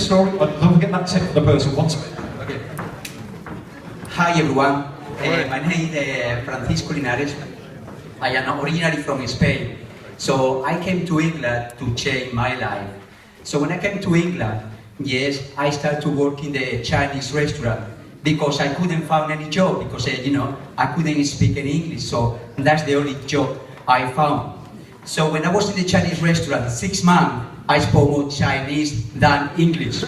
story, but don't forget that tip for the person who wants it. Okay. Hi everyone, my name is Francisco Linares. I am originally from Spain, so I came to England to change my life. So when I came to England, yes, I started to work in the Chinese restaurant because I couldn't find any job because I couldn't speak any English, so that's the only job I found. So when I was in the Chinese restaurant, 6 months, I spoke more Chinese than English.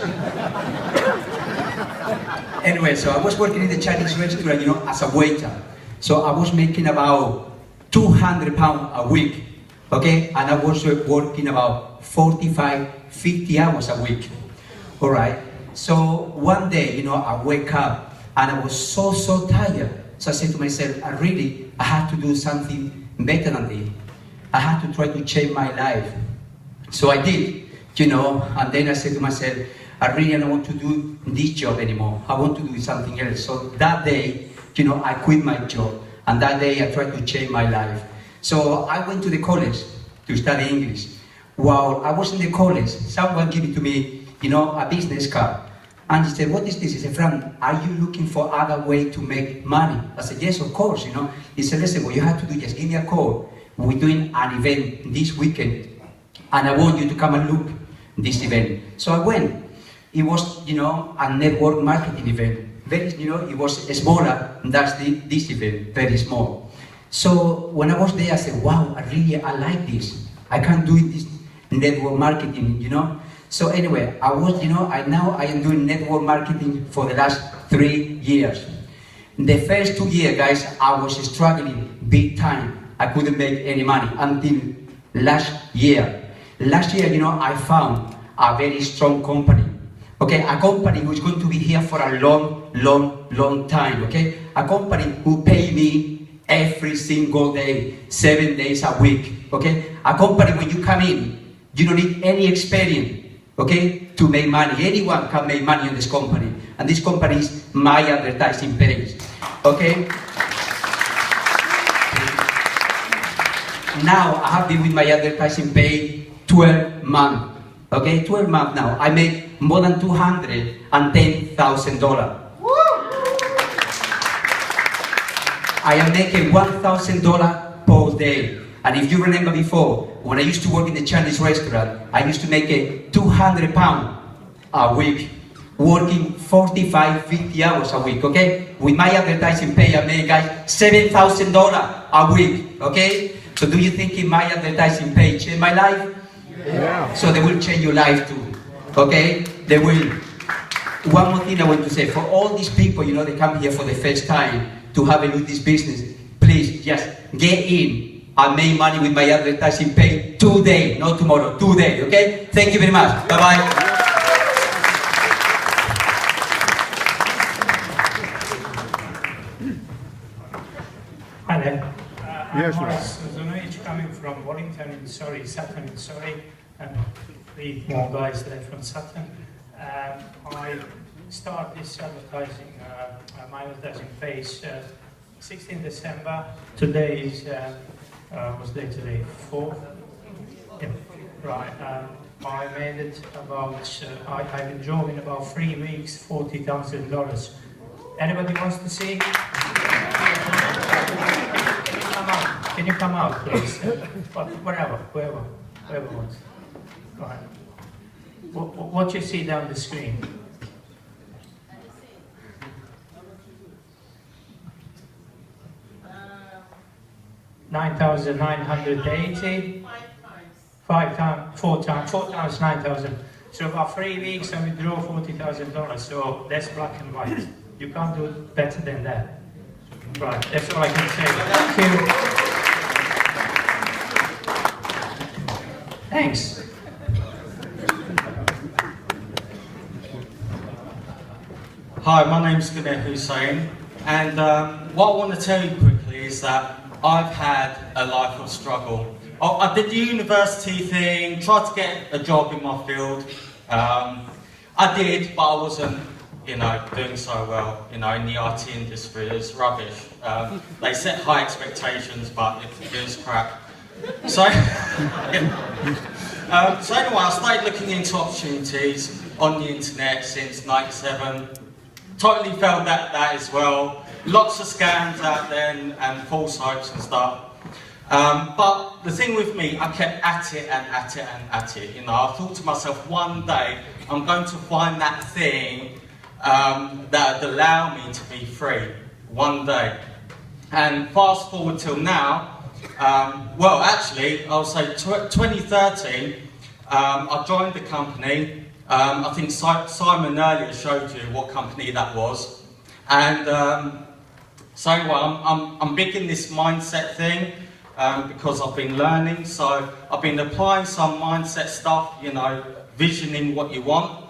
Anyway, so I was working in the Chinese restaurant, as a waiter. So I was making about £200 a week, okay? And I was working about 45, 50 hours a week, all right? So one day, I wake up and I was so tired. So I said to myself, I had to do something better than this. I had to try to change my life. So I did, and then I said to myself, I don't want to do this job anymore. I want to do something else. So that day, I quit my job. And that day I tried to change my life. So I went to the college to study English. While I was in the college, someone gave it to me, a business card. And he said, what is this? He said, Fran, are you looking for other way to make money? I said, yes, of course, He said, listen, what you have to do, just give me a call. We're doing an event this weekend, and I want you to come and look this event. So I went. It was, a network marketing event. Very, it was smaller than this event, very small. So when I was there, I said, wow, I like this. I can do this network marketing, So anyway, I am doing network marketing for the last 3 years. The first 2 years, guys, I was struggling big time. I couldn't make any money until last year. Last year, I found a very strong company. Okay, a company who's going to be here for a long time, okay? A company who pay me every single day, 7 days a week, okay? A company when you come in, you don't need any experience, okay, to make money. Anyone can make money in this company. And this company is MyAdvertisingPays, okay? Now, I have been with MyAdvertisingPays 12 months. Okay, 12 months now. I make more than $210,000. I am making $1,000 per day. And if you remember before, when I used to work in the Chinese restaurant, I used to make £200 a week, working 45, 50 hours a week, okay? With MyAdvertisingPays, I make, guys, $7,000 a week, okay? So do you think in MyAdvertisingPays changed my life? Yeah. So they will change your life too, okay? They will. One more thing I want to say, for all these people, they come here for the first time to have a look at this business, please just get in and make money with MyAdvertisingPays today, not tomorrow, today, okay? Thank you very much. Bye-bye. Hi there. Yes, I'm Morris Zunovich, coming from Wellington in Surrey, Sutton in Surrey, and 3 more guys there from Sutton. I start this advertising, MyAdvertisingPays, 16 December. Today is, what's the day today? 4th? Yeah, right. I made it about, I've been drawing about 3 weeks, $40,000. Anybody wants to see? Can you come out, please? Wherever wants. Go ahead. What you see down the screen? $9,980. 4 times 9,000. So about 3 weeks and we draw $40,000. So that's black and white. You can't do it better than that. Right, that's all I can say. Thank you. Thanks. Hi, my name's Ganesh Hussain, and what I want to tell you quickly is that I've had a life of struggle. I did the university thing, tried to get a job in my field. I did, but I wasn't, doing so well. In the IT industry, it's rubbish. They set high expectations, but it was crap. So, so anyway, I started looking into opportunities. on the internet since '97. Totally failed that as well. Lots of scams out there and false hopes and stuff. But the thing with me, I kept at it and at it and at it. You know, I thought to myself, one day I'm going to find that thing that would allow me to be free. One day. And fast forward till now, well, actually, I'll say 2013, I joined the company. I think Simon earlier showed you what company that was. And so anyway, I'm big in this mindset thing because I've been learning. So I've been applying some mindset stuff, you know, visioning what you want.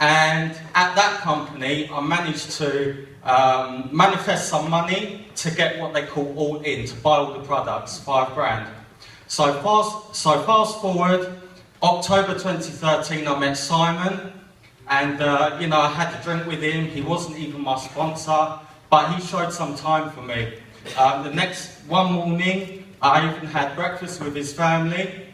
And at that company, I managed to manifest some money to get what they call all in, to buy all the products, 5 grand. So fast forward, October 2013, I met Simon, and you know, I had a drink with him. He wasn't even my sponsor, but he showed some time for me. One morning, I even had breakfast with his family.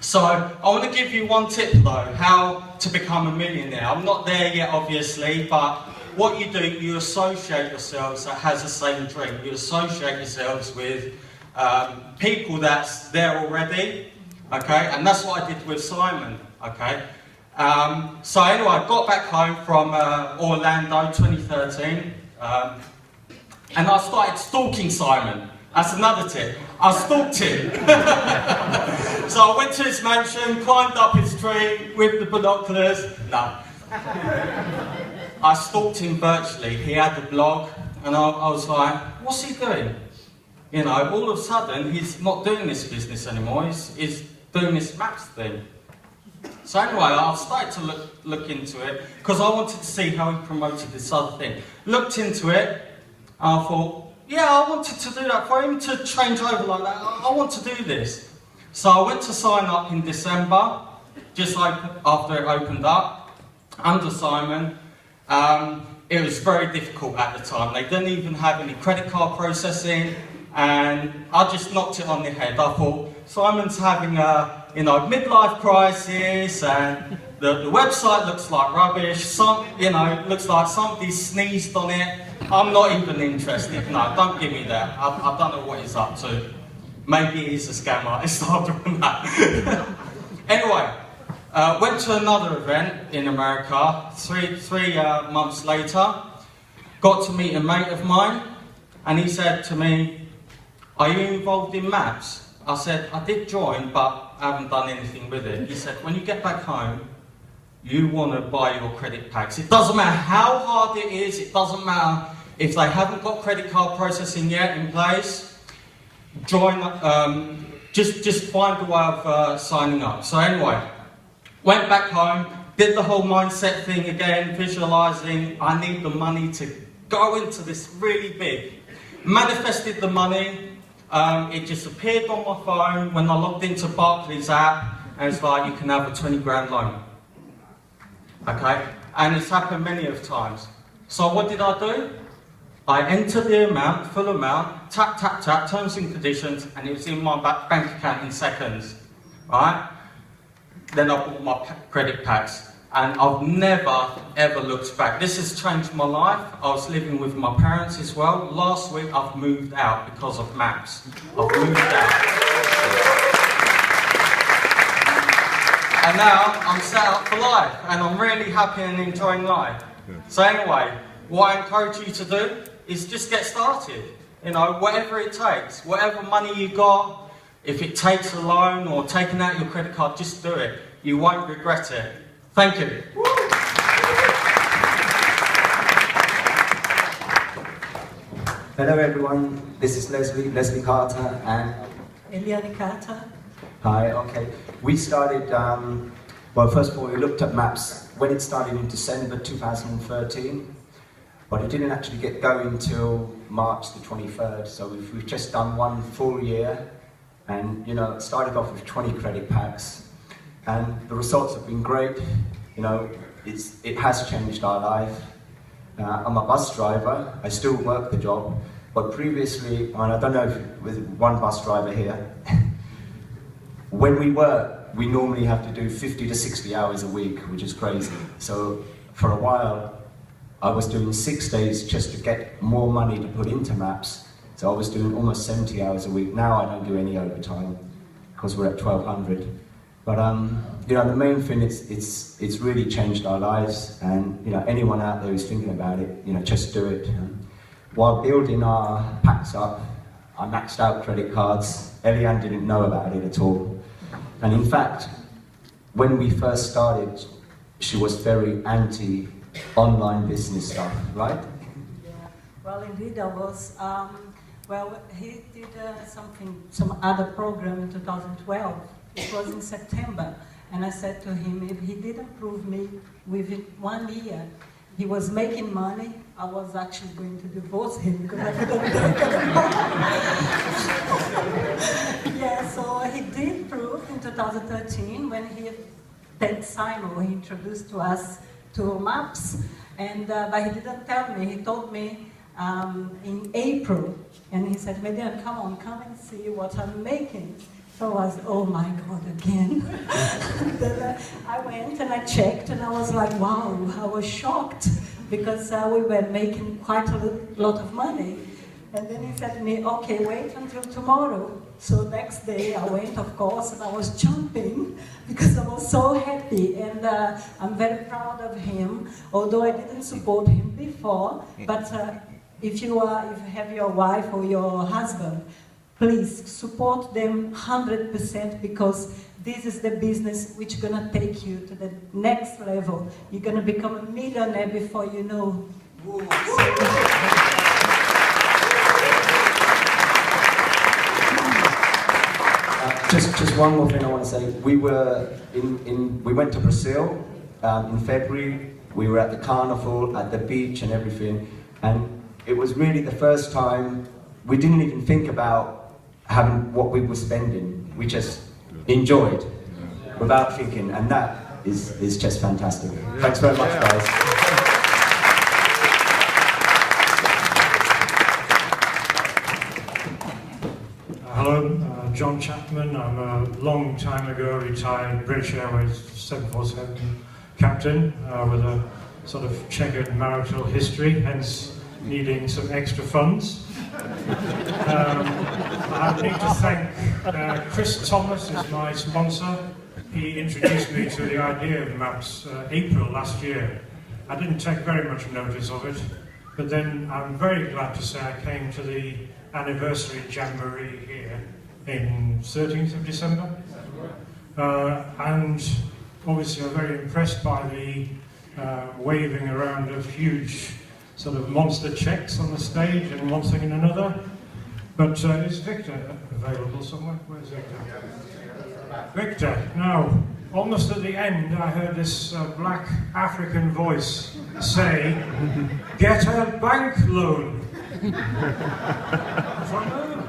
So I want to give you one tip though, how to become a millionaire. I'm not there yet, obviously, but what you do, you associate yourselves that has the same dream. You associate yourselves with people that's there already, okay? And that's what I did with Simon, okay? So anyway, I got back home from Orlando 2013, and I started stalking Simon. That's another tip. I stalked him. So I went to his mansion, climbed up his tree with the binoculars. No. I stalked him virtually. He had the blog, and I was like, what's he doing? You know, all of a sudden, he's not doing this business anymore. He's doing this maps thing. So anyway, I started to look into it, because I wanted to see how he promoted this other thing. Looked into it, and I thought, yeah, I wanted to do that for him to change over like that. I want to do this. So I went to sign up in December, just after it opened up, under Simon. It was very difficult at the time. They didn't even have any credit card processing, and I just knocked it on the head. I thought, Simon's having a midlife crisis, and the website looks like rubbish. Looks like somebody sneezed on it. I'm not even interested. No, don't give me that. I don't know what he's up to. Maybe he's a scam artist after that. Anyway, went to another event in America. Three months later, got to meet a mate of mine, and he said to me, "Are you involved in maps?" I said, "I did join, but I haven't done anything with it." He said, "When you get back home, you want to buy your credit packs. It doesn't matter how hard it is. It doesn't matter if they haven't got credit card processing yet in place. Join. Just find a way of signing up." So anyway, went back home, did the whole mindset thing again, visualizing. I need the money to go into this really big. Manifested the money. It just appeared on my phone when I logged into Barclays app, and it's like, you can have a 20 grand loan. Okay, and it's happened many of times. So what did I do? I entered the amount, full amount, tap, tap, tap, terms and conditions, and it was in my bank account in seconds, right? Then I bought my credit packs, and I've never, ever looked back. This has changed my life. I was living with my parents as well. Last week, I've moved out because of maps. I've moved out. And now I'm set up for life, and I'm really happy and enjoying life. So anyway, what I encourage you to do is just get started. You know, whatever it takes, whatever money you got, if it takes a loan or taking out your credit card, just do it. You won't regret it. Thank you. Hello everyone, this is Leslie Carter and Eliana Carter. Hi, okay. We started, well first of all we looked at maps when it started in December 2013, but it didn't actually get going until March the 23rd, so we've just done one full year, and you know, it started off with 20 credit packs, and the results have been great. You know, it has changed our life. I'm a bus driver, I still work the job, but previously, and I don't know if with one bus driver here, when we were we normally have to do 50 to 60 hours a week, which is crazy. So for a while, I was doing 6 days just to get more money to put into Maps. So I was doing almost 70 hours a week. Now I don't do any overtime because we're at 1,200. But you know, the main thing is it's really changed our lives. And you know, anyone out there who's thinking about it, you know, just do it. While building our packs up, I maxed out credit cards. Eliane didn't know about it at all. And in fact, when we first started, she was very anti-online business stuff, right? Yeah. Well, indeed, I was. Well, he did some other program in 2012. It was in September, and I said to him, if he didn't prove me within 1 year, he was making money, I was actually going to divorce him because I couldn't take it. Yeah, so he did prove in 2013 when Ted Simon, he introduced to us to Maps, and but he didn't tell me. He told me in April, and he said, "Median, come and see what I'm making." So I was, oh my God, again. Then I went and I checked, and I was like, wow, I was shocked because we were making quite a lot of money. And then he said to me, okay, wait until tomorrow. So next day I went, of course, and I was jumping because I was so happy. And I'm very proud of him, although I didn't support him before. But if you have your wife or your husband, please support them 100% because this is the business which is going to take you to the next level. You're going to become a millionaire before you know. Just one more thing I want to say. We went to Brazil in February. We were at the carnival, at the beach and everything. And it was really the first time we didn't even think about having what we were spending. We just enjoyed without thinking, and that is just fantastic. Thanks very much, guys. Hello, John Chapman. I'm a long time ago retired British Airways 747 captain with a sort of checkered marital history, hence needing some extra funds. I need to thank Chris Thomas, is my sponsor. He introduced me to the idea of Maps April last year. I didn't take very much notice of it, but then I'm very glad to say I came to the anniversary jamboree here in 13th of December. And obviously I'm very impressed by the waving around of huge sort of monster checks on the stage and one thing and another. But is Victor available somewhere? Where's Victor? Victor, now, almost at the end I heard this black African voice say, "Get a bank loan." I thought, oh,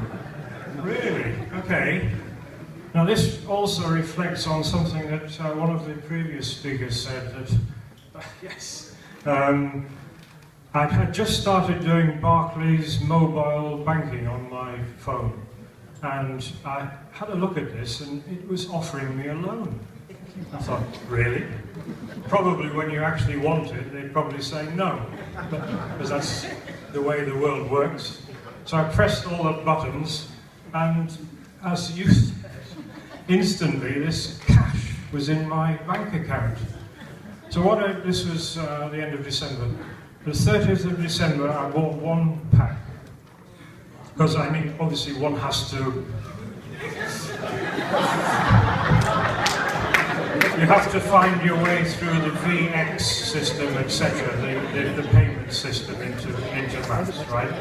really? Okay. Now this also reflects on something that one of the previous speakers said, that, yes, I had just started doing Barclays mobile banking on my phone, and I had a look at this and it was offering me a loan. I thought, really? Probably when you actually want it, they'd probably say no, because that's the way the world works. So I pressed all the buttons, and as you said, instantly this cash was in my bank account. So this was the end of December. The 30th of December, I bought one pack. Because I mean, obviously one has to... You have to find your way through the VX system, etc., the payment system into Maps, right?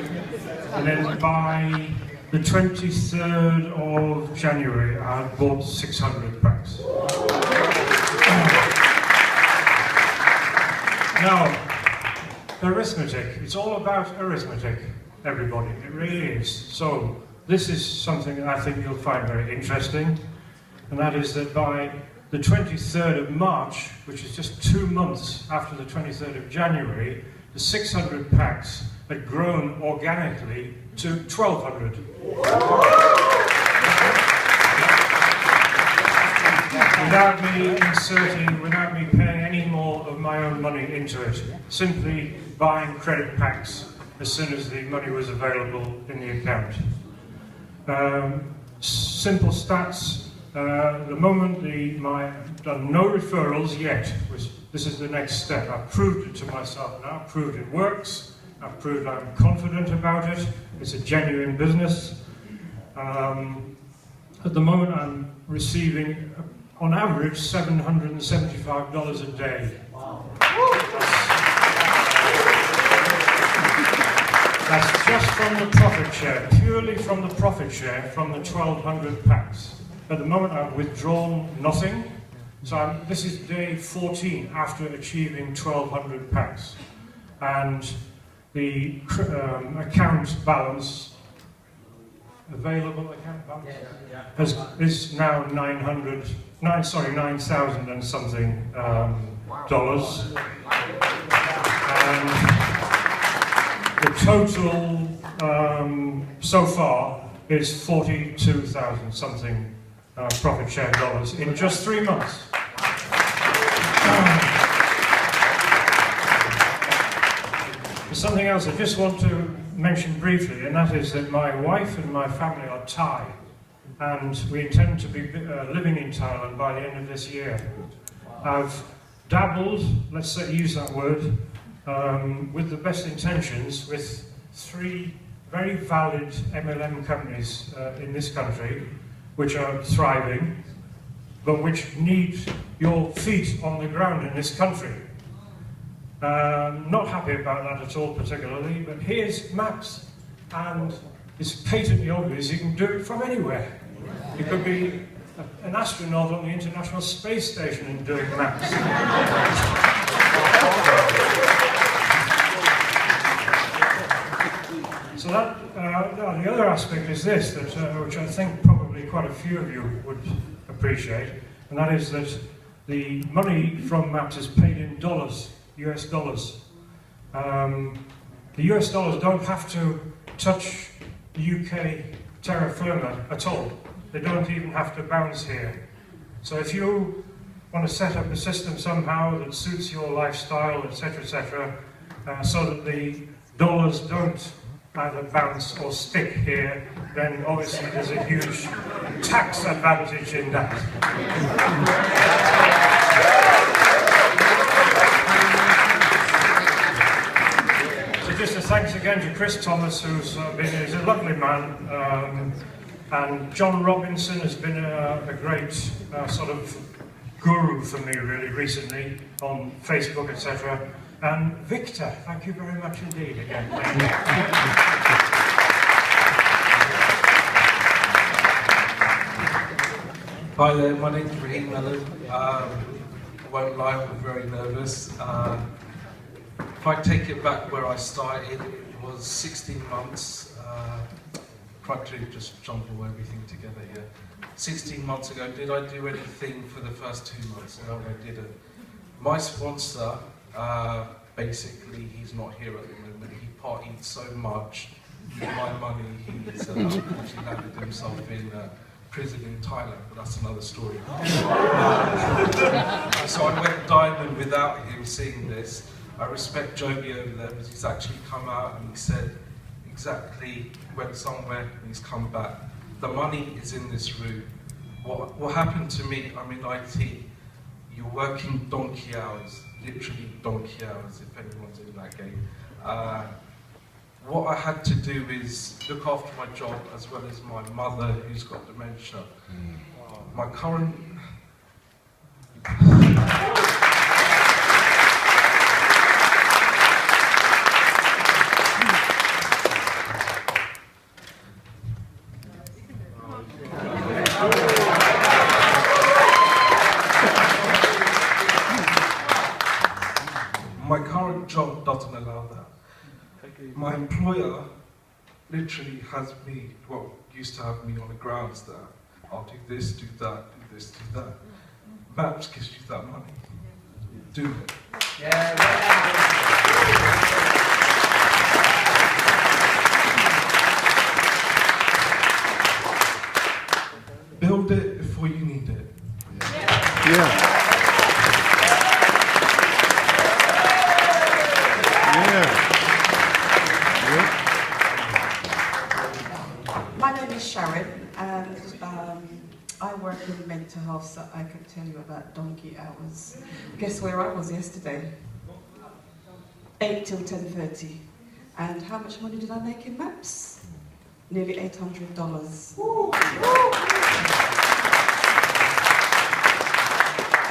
And then by the 23rd of January, I had bought 600 packs. Now, arithmetic. It's all about arithmetic, everybody. It really is. So this is something that I think you'll find very interesting, and that is that by the 23rd of March, which is just 2 months after the 23rd of January, the 600 packs had grown organically to 1,200. without me paying any more of my own money into it, simply buying credit packs as soon as the money was available in the account. Simple stats, the moment I've done no referrals yet, this is the next step. I've proved it to myself now, I've proved it works, I've proved I'm confident about it, it's a genuine business. At the moment I'm receiving, on average, $775 a day. Wow. That's just from the profit share, purely from the profit share from the 1,200 packs. At the moment I've withdrawn nothing, so this is day 14 after achieving 1,200 packs. And the account balance, available account balance, is now $9,000 and something dollars. And the total so far is 42,000 something profit share dollars in just 3 months. There's something else I just want to mention briefly, and that is that my wife and my family are Thai, and we intend to be living in Thailand by the end of this year. I've dabbled, let's say, use that word, with the best intentions with 3 very valid MLM companies in this country, which are thriving, but which need your feet on the ground in this country. Not happy about that at all particularly, but here's maps, and it's patently obvious you can do it from anywhere. You could be an astronaut on the International Space Station and doing maps. So that, the other aspect is this, that, which I think probably quite a few of you would appreciate, and that is that the money from maps is paid in dollars, US dollars. The US dollars don't have to touch UK terra firma at all. They don't even have to bounce here. So if you want to set up a system somehow that suits your lifestyle, etc., etc., so that the dollars don't either bounce or stick here, then obviously there's a huge tax advantage in that. So just a thanks again to Chris Thomas, he's a lovely man, and John Robinson has been a great sort of guru for me really recently on Facebook, etc. And Victor, thank you very much indeed again. Thank you. Hi there, my name's Raheem Mellon. I won't lie, I'm very nervous. If I take it back where I started, it was 16 months. Tried to just jumble everything together here. 16 months ago, did I do anything for the first 2 months? No, I didn't. My sponsor, basically, he's not here at the moment. He partied so much with my money, he's actually landed himself in prison in Thailand, but that's another story. So I went diamond without him seeing this. I respect Joby over there because he's actually come out and he said exactly went somewhere and he's come back. The money is in this room. What happened to me, I'm in IT, you're working donkey hours, literally donkey hours if anyone's in that game. What I had to do is look after my job as well as my mother who's got dementia. My current... My current job doesn't allow that. My employer literally has me, well, used to have me on the grounds that I'll do this, do that, do this, do that. Maps gives you that money. Do it. Yeah. Build it before you need it. My name is Sharon, and I work in mental health, so I can tell you about donkey hours. Guess where I was yesterday? 8 till 10:30. And how much money did I make in maps? Nearly $800.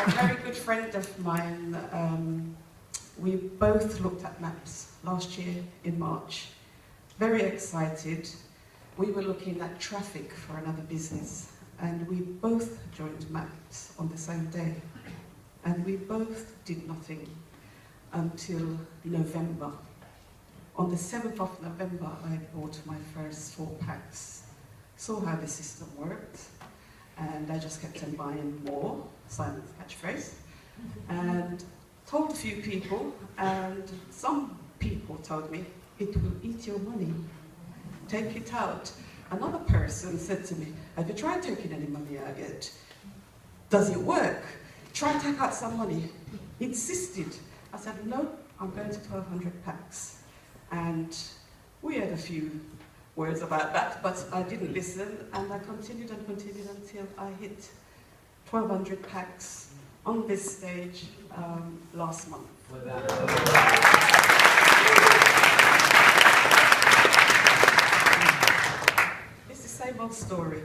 A very good friend of mine, we both looked at maps last year in March. Very excited. We were looking at traffic for another business, and we both joined maps on the same day. And we both did nothing until November. On the 7th of November, I bought my first 4 packs. Saw how the system worked, and I just kept on buying more, Simon's catchphrase, and told a few people, and some people told me, it will eat your money, take it out. Another person said to me, have you tried taking any money out yet? Does it work? Try and take out some money. Insisted. I said, no, I'm going to 1,200 packs. And we had a few words about that, but I didn't listen, and I continued and continued until I hit 1,200 packs on this stage last month. It's the same old story.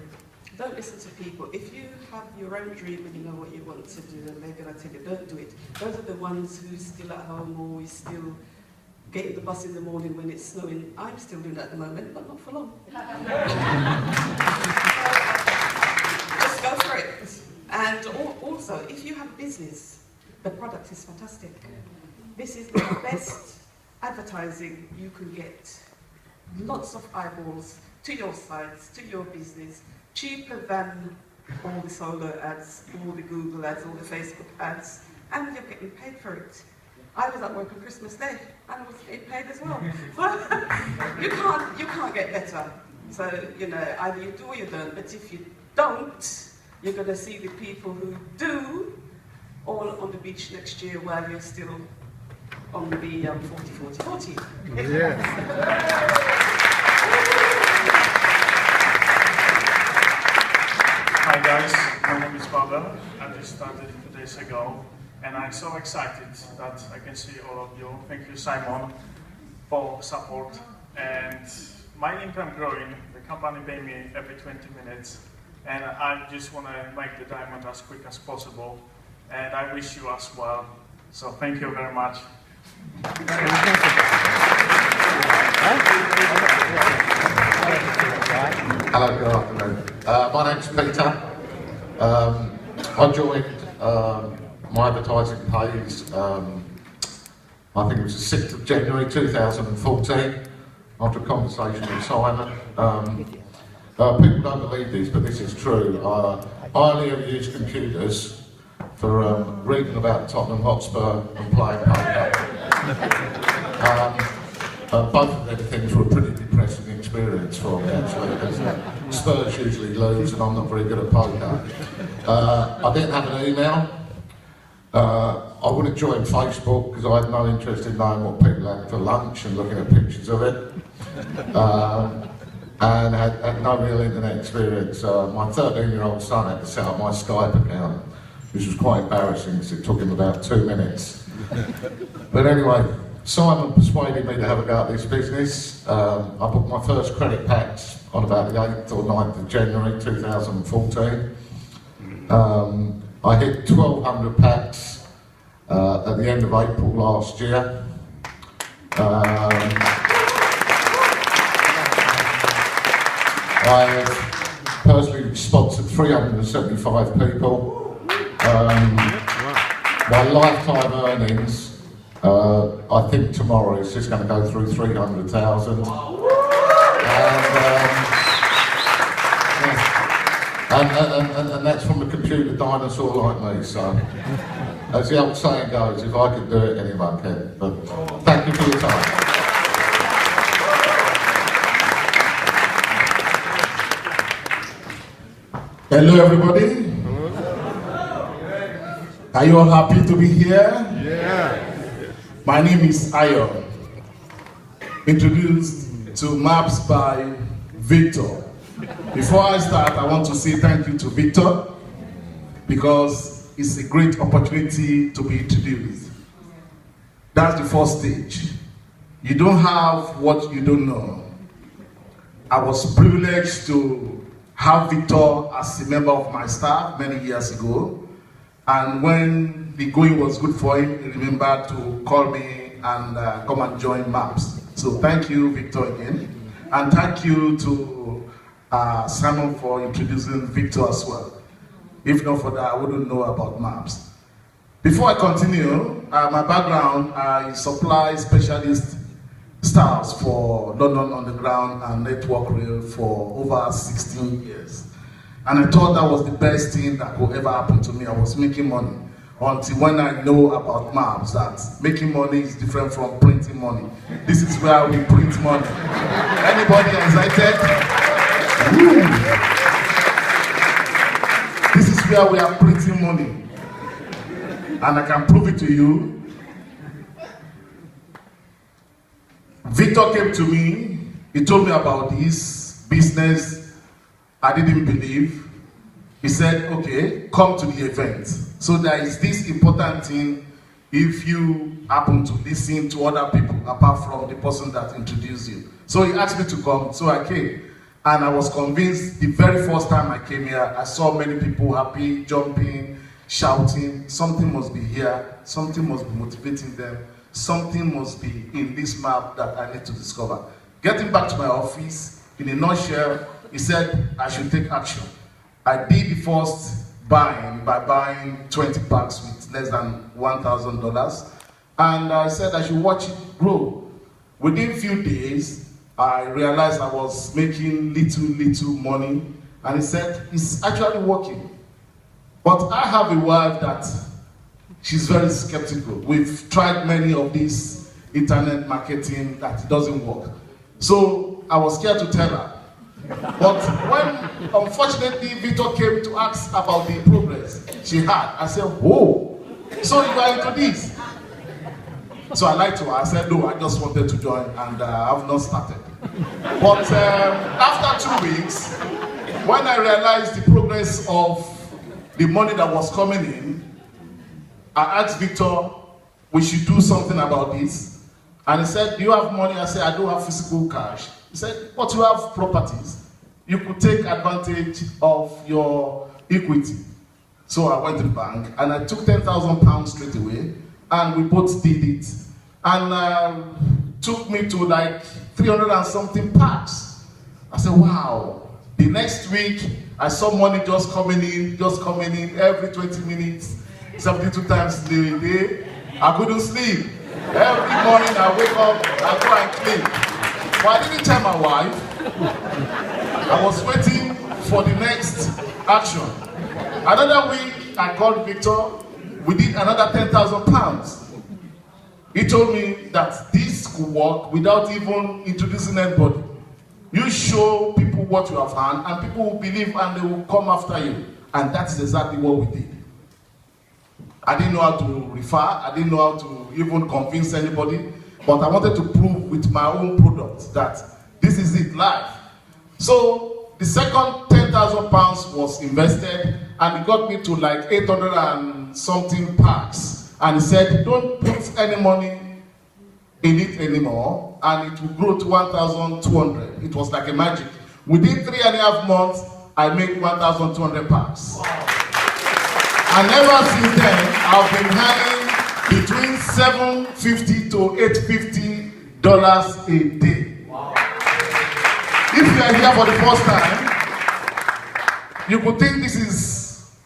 Don't listen to people. If you have your own dream and you know what you want to do, and they're going to tell you, don't do it. Those are the ones who's still at home or is still getting the bus in the morning when it's snowing. I'm still doing that at the moment, but not for long. Just go for it. And also, if you have a business, the product is fantastic. This is the best advertising you can get. Lots of eyeballs to your sites, to your business, cheaper than all the solar ads, all the Google ads, all the Facebook ads, and you're getting paid for it. I was at work on Christmas Day, and I was getting paid as well. you can't get better. So, you know, either you do or you don't, but if you don't, you're going to see the people who do all on the beach next year while you're still on the 40-40-40. Yeah. Hi guys, my name is Pavel. I just started 2 days ago, and I'm so excited that I can see all of you. Thank you, Simon, for support. And my income growing. The company pay me every 20 minutes, and I just want to make the diamond as quick as possible. And I wish you as well. So thank you very much. Hello, good afternoon. My name's Peter. I joined MyAdvertisingPays, I think it was the 6th of January 2014, after a conversation with Simon. People don't believe this, but this is true. I only ever use computers for reading about Tottenham Hotspur and playing poker. Both of them things were a pretty depressing experience for me, actually, because Spurs usually lose and I'm not very good at poker. I didn't have an email. I wouldn't join Facebook because I had no interest in knowing what people had for lunch and looking at pictures of it. And had no real internet experience. My 13-year-old son had to set up my Skype account, which was quite embarrassing because it took him about 2 minutes. But anyway, Simon persuaded me to have a go at this business. I booked my first credit packs on about the 8th or 9th of January 2014. I hit 1,200 packs at the end of April last year. I have personally sponsored 375 people. My lifetime earnings, I think tomorrow is just going to go through 300,000. And that's from a computer dinosaur like me, so as the old saying goes, if I can do it, anyone can. But thank you for your time. Hello everybody. Are you all happy to be here? Yeah. My name is Ayo. Introduced to Maps by Victor. Before I start, I want to say thank you to Victor because it's a great opportunity to be introduced. That's the first stage. You don't have what you don't know. I was privileged to have Victor as a member of my staff many years ago. And when the going was good for him, he remembered to call me and come and join MAPS. So thank you, Victor, again. And thank you to Simon for introducing Victor as well. If not for that, I wouldn't know about MAPS. Before I continue, my background, I supply specialist staffs for London Underground and Network Rail for over 16 years. And I thought that was the best thing that could ever happen to me. I was making money. Until when I know about MAPS, that making money is different from printing money. This is where we print money. Anybody excited? Woo. This is where we are printing money. And I can prove it to you. Victor came to me, he told me about this business. I didn't believe. He said, okay, come to the event. So there is this important thing if you happen to listen to other people apart from the person that introduced you. So he asked me to come, so I came. And I was convinced the very first time I came here, I saw many people happy, jumping, shouting. Something must be here, something must be motivating them. Something must be in this map that I need to discover. Getting back to my office, in a nutshell, he said I should take action. I did the first buying by buying 20 packs with less than $1,000. And I said I should watch it grow. Within a few days, I realized I was making little money. And he said, it's actually working. But I have a wife that she's very skeptical. We've tried many of these internet marketing that doesn't work. So I was scared to tell her. But when, unfortunately, Victor came to ask about the progress she had, I said, whoa, so you are into this? So I lied to her. I said, no, I just wanted to join, and I have not started. But after 2 weeks, when I realized the progress of the money that was coming in, I asked Victor, we should do something about this. And he said, do you have money? I said, I don't have physical cash. He said, but you have properties. You could take advantage of your equity. So I went to the bank and I took £10,000 straight away and we both did it. And took me to like 300 and something packs. I said, wow. The next week, I saw money just coming in every 20 minutes. 72 times a day. I couldn't sleep. Every morning I wake up, I go and clean. But I didn't tell my wife. I was waiting for the next action. Another week, I called Victor. We did another £10,000. He told me that this could work without even introducing anybody. You show people what you have done, and people will believe and they will come after you. And that's exactly what we did. I didn't know how to refer, I didn't know how to even convince anybody, but I wanted to prove with my own product that this is it, live. So the second £10,000 was invested and it got me to like 800 and something packs. And he said, don't put any money in it anymore and it will grow to 1,200. It was like a magic. Within 3.5 months, I made 1,200 packs. Wow. And ever since then, I've been earning between $750 to $850 a day. Wow. If you are here for the first time, you could think this is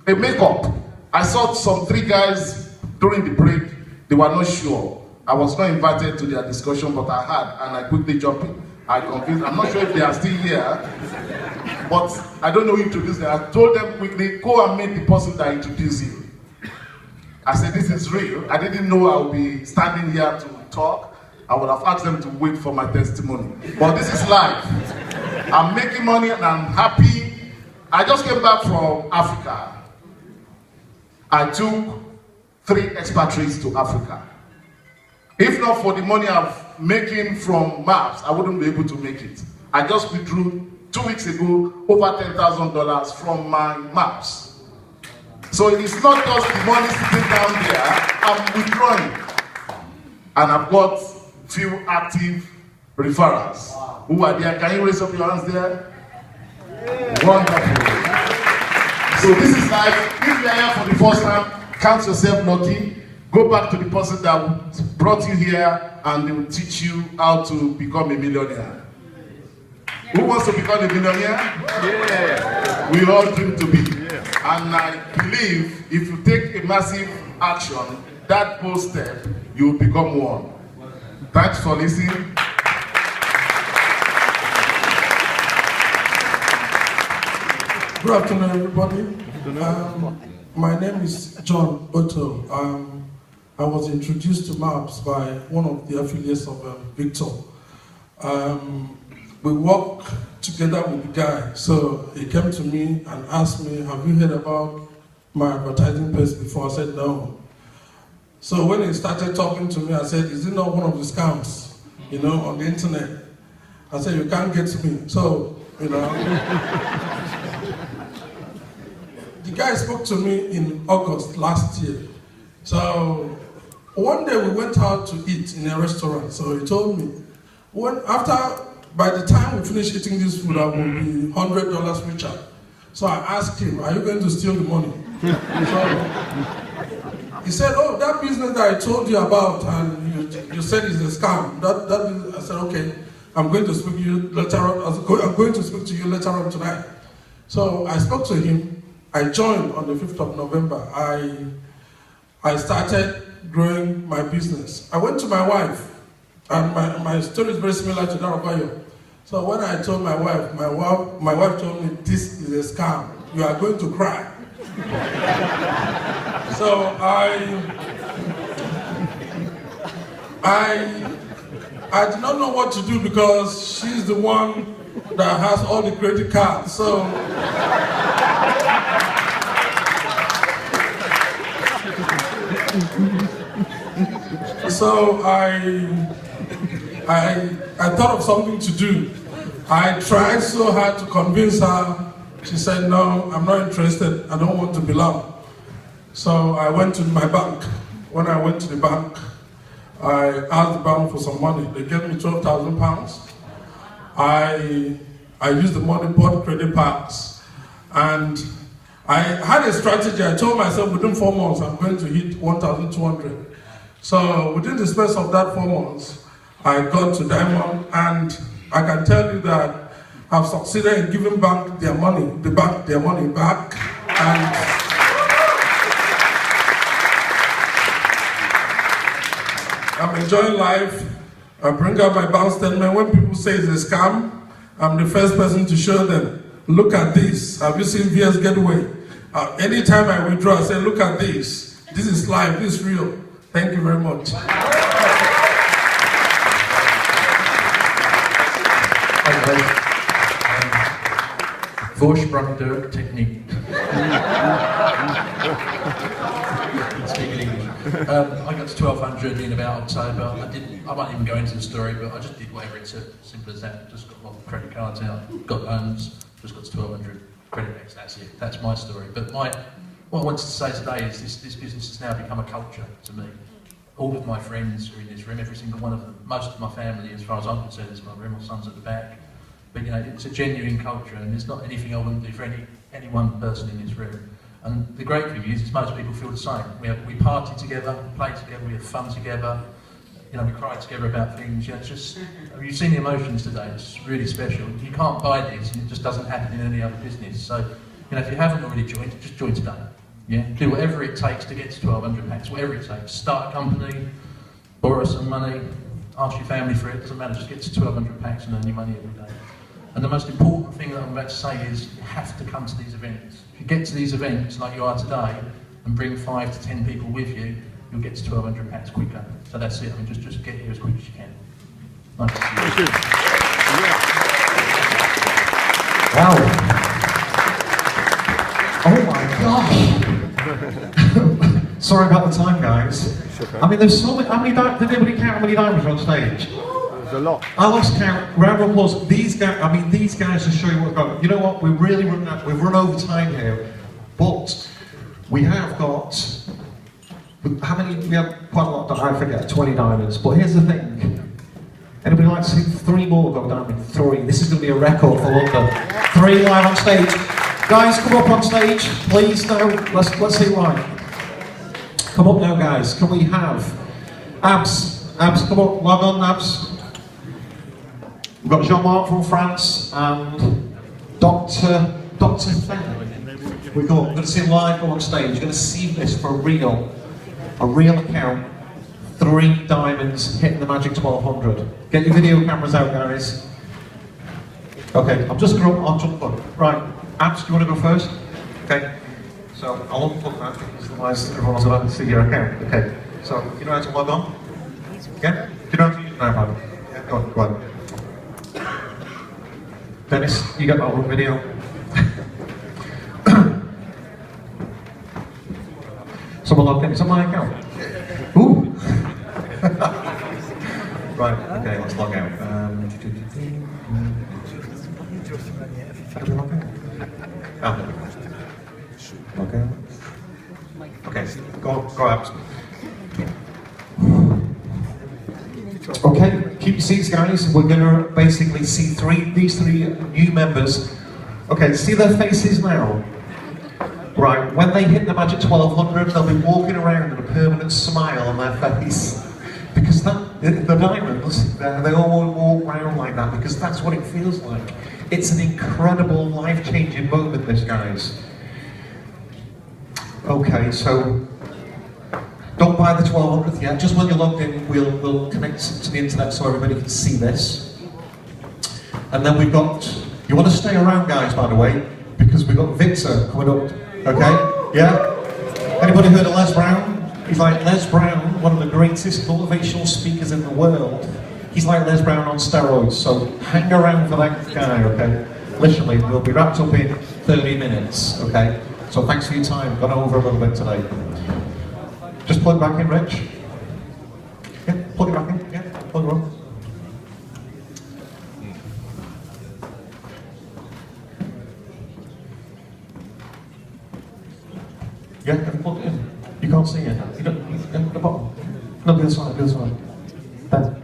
a makeup. I saw some 3 guys during the break, they were not sure. I was not invited to their discussion, but I had, and I quickly jumped in. I convinced, I'm not sure if they are still here, but I don't know who introduced them. I told them quickly, go and meet the person that introduced you. I said, this is real. I didn't know I would be standing here to talk. I would have asked them to wait for my testimony. But this is live. I'm making money and I'm happy. I just came back from Africa. I took 3 expatriates to Africa. If not for the money I'm making from maps, I wouldn't be able to make it. I just withdrew 2 weeks ago over $10,000 from my maps. So it's not just the money sitting down there, I'm withdrawing. And I've got few active referrals. Who are there? Can you raise up your hands there? Yeah. Wonderful. So this is like, if you are here for the first time, count yourself lucky. Go back to the person that brought you here and they will teach you how to become a millionaire. Who wants to become a millionaire? Yeah. We all dream to be. Yeah. And I believe if you take a massive action, that bold step, you will become one. Thanks for listening. Good afternoon, everybody. My name is John Otto. I was introduced to MAPS by one of the affiliates of Victor. We work together with the guy, so he came to me and asked me, have you heard about MyAdvertisingPays before? I said no. So when he started talking to me, I said, is it not one of the scams, you know, on the internet? I said, you can't get me. So, you know. The guy spoke to me in August last year. So one day we went out to eat in a restaurant. So he told me, by the time we finish eating this food, I will be $100 richer. So I asked him, are you going to steal the money? So he said, oh, that business that I told you about and you said is a scam. I said, okay, I'm going to speak to you later on. I'm going to speak to you later on tonight. So I spoke to him. I joined on the 5th of November. I started growing my business. I went to my wife, and my story is very similar to that of Ayo. So when I told my wife told me, this is a scam. You are going to cry. So I did not know what to do because she's the one that has all the credit cards. So I thought of something to do. I tried so hard to convince her. She said, no, I'm not interested. I don't want to belong. So I went to my bank. When I went to the bank, I asked the bank for some money. They gave me £12,000. I used the money, bought credit cards, and I had a strategy. I told myself within 4 months I'm going to hit 1,200. So within the space of that 4 months, I got to Diamond, and I can tell you that I've succeeded in giving the bank their money back, and I'm enjoying life. I bring out my bank statement. When people say it's a scam, I'm the first person to show them, look at this. Have you seen VS Getaway? Anytime I withdraw, I say, look at this. This is live, this is real. Thank you very much. Voorsprong technique. Speak in English. I got to 1,200 in about October. I won't even go into the story, but I just did whatever it took. Simple as that. Just got a lot of credit cards out, got loans, just got to 1,200 credit backs. That's it. That's my story. But what I wanted to say today is this business has now become a culture to me. All of my friends are in this room, every single one of them. Most of my family, as far as I'm concerned, is my room. My son's at the back. But you know, it's a genuine culture, and there's not anything I wouldn't do for any one person in this room. And the great thing is most people feel the same. We party together, we play together, we have fun together. You know, we cry together about things. You know, it's just, you've seen the emotions today. It's really special. You can't buy this, and it just doesn't happen in any other business. So, you know, if you haven't already joined, just join today. Yeah, do whatever it takes to get to 1,200 packs. Whatever it takes. Start a company, borrow some money, ask your family for it. Doesn't matter. Just get to 1,200 packs and earn your money every day. And the most important thing that I'm about to say is you have to come to these events. If you get to these events like you are today and bring 5 to 10 people with you, you'll get to 1,200 packs quicker. So that's it. I mean, just get here as quick as you can. Nice to see you. Wow. Oh my gosh. Sorry about the time, guys. I mean, there's so many. How many did anybody count how many diamonds are on stage? There's a lot. I lost count. Round of applause. These guys. I mean, these guys just show you what's going on. You know what? We've run over time here, but we have got. How many? We have quite a lot. I forget. 20 diamonds. But here's the thing. Anybody like to see 3 more go diamond? 3. This is going to be a record for London. 3 live on stage. Guys, come up on stage, please. Now, let's see why. Come up now, guys. Can we have Abs? Abs, come up. Log on, Abs. We've got Jean-Marc from France and Dr. Fen. We're going to see live on stage. You're going to see this for real. A real account. 3 diamonds hitting the magic 1200. Get your video cameras out, guys. Okay, I'm just going to unplug. Right, Abs, do you want to go first? Okay, so I'll unplug that because otherwise everyone's going to see your account. Okay, so you know how to log on? Yeah? Do you know how to use an iPad? Yeah, go on. Dennis, you got that one video? Someone logged in. It's on my account. Ooh! Right, okay, let's log out. Okay. Okay, go out. Okay, keep your seats, guys. We're going to basically see these three new members. Okay, see their faces now? Right, when they hit the magic 1200, they'll be walking around with a permanent smile on their face. Because the diamonds, they all walk around like that because that's what it feels like. It's an incredible, life-changing moment, this, guys. Okay, so don't buy the 1200th yet. Just when you're logged in, we'll connect to the internet so everybody can see this. And then we've got, you want to stay around, guys, by the way, because we've got Victor coming up. Okay? Yeah? Anybody heard of Les Brown? He's like Les Brown, one of the greatest motivational speakers in the world. He's like Les Brown on steroids, so hang around for that guy, okay? Literally, we'll be wrapped up in 30 minutes, okay? So thanks for your time. Gone over a little bit today. Just plug back in, Rich. Yeah, plug it back in. Yeah, plug it on. Yeah, have you plugged it in? You can't see it. You don't, the bottom. No, the other side, the other side. There.